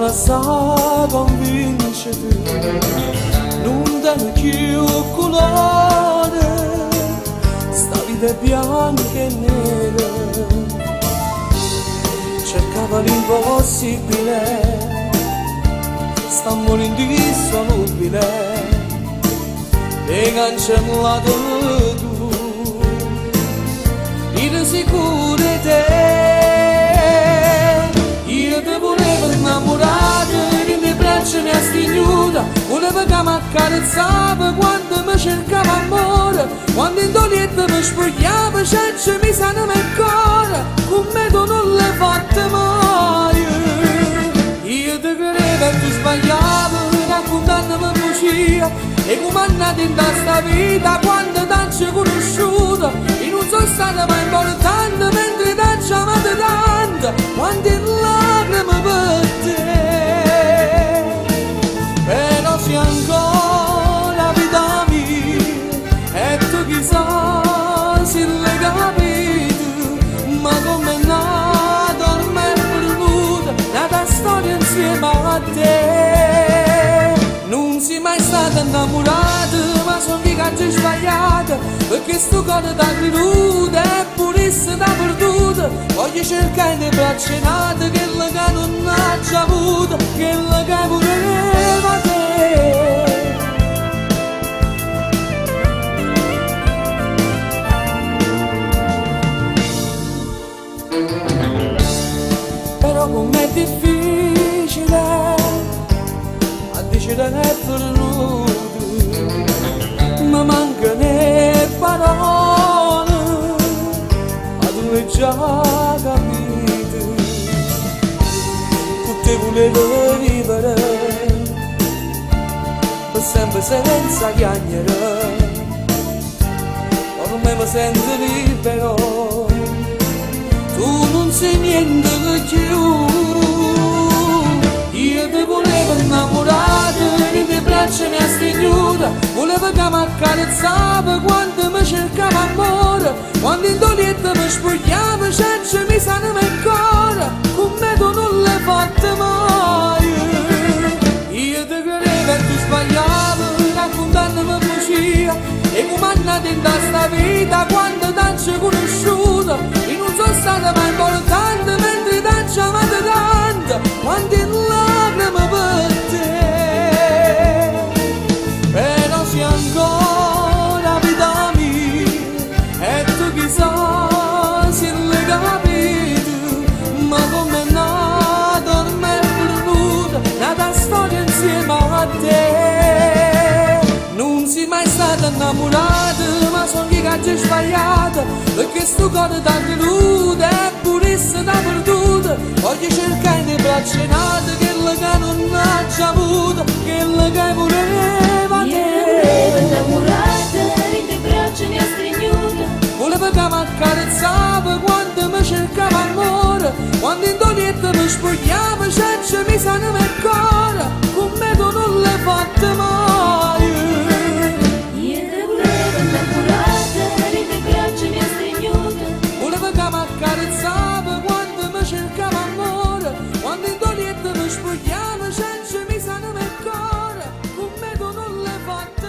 lasciar convincere, non danno più colore, sta vita è bianca e nera, cercava l'impossibile, sta morendo indissolubile, e cancellato tu, io sicuro di te. Io ti volevo innamorare, che le braccia mi ha stignuta, volevo che mi accarezzava quando mi cercava amore, quando in dolietta mi spogliava, senza mi sanava il cuore, con me tu non l'hai fatta mai. Io ti credevo e tu sbagliavi, raccontandami bugia, e come andate in questa vita quando t'hanno conosciuta, io non sono stata mai importante mentre t'hanno amato tanto, quando in lacrime per te. Però sei ancora vita mia, e tu chissà se l'hai capito, ma come è nata ormai è perduta, nata storia insieme a te. Non sei mai stata innamorata, ma sono che c'è sbagliata, perché sto cuore t'ha creduta e pure se t'ha perduta. Voglio cercare le braccia nate, che la che non ha già avuto, che la che voleva te. Però com'è difficile a decidere è perduto, mi mancano le parole, ma tu l'hai già capito, tu te volevo vivere per sempre senza chiacchiere, ormai mi sento libero, tu non sei niente più. Io ti volevo innamorare, le mie braccia mi ha stignuta, volevo che mi accarezzava quando mi cercava amore, quando in dolietta mi spogliava, senza mi sanava il cuore, con me tu non l'hai fatta mai. Io ti credevo e tu sbagliavi, raccontandami bugia, e come andate in questa vita quando t'hanno conosciuta, io non sono stata mai importante mentre t'hanno amato tanto, quando in lacrime per te. Però sei ancora vita mia, e tu chissà se l'hai capito, ma come è nata ormai è perduta, nata storia insieme a te. Non sei mai stata innamorata, ma sono che c'è sbagliata, perché sto cuore t'ha creduta e pure se t'ha perduta. Voglio cercare le braccia nate, che la che non ha già avuto, che la che voleva te. Io volevo innamorata, le braccia mi ha stringnuta, Volevo che mi accarezzava quando mi cercava amore, quando in dolietta mi spogliava, senza mi sanava il cuore, con me tu non l'hai fatta mai. io ti volevo innamorata, le braccia mi ha stringnuta, Volevo che mi accarezzava quando mi cercava amore, quando in dolietta mi spogliava, senza mi sanava il cuore, con me tu non l'hai fatta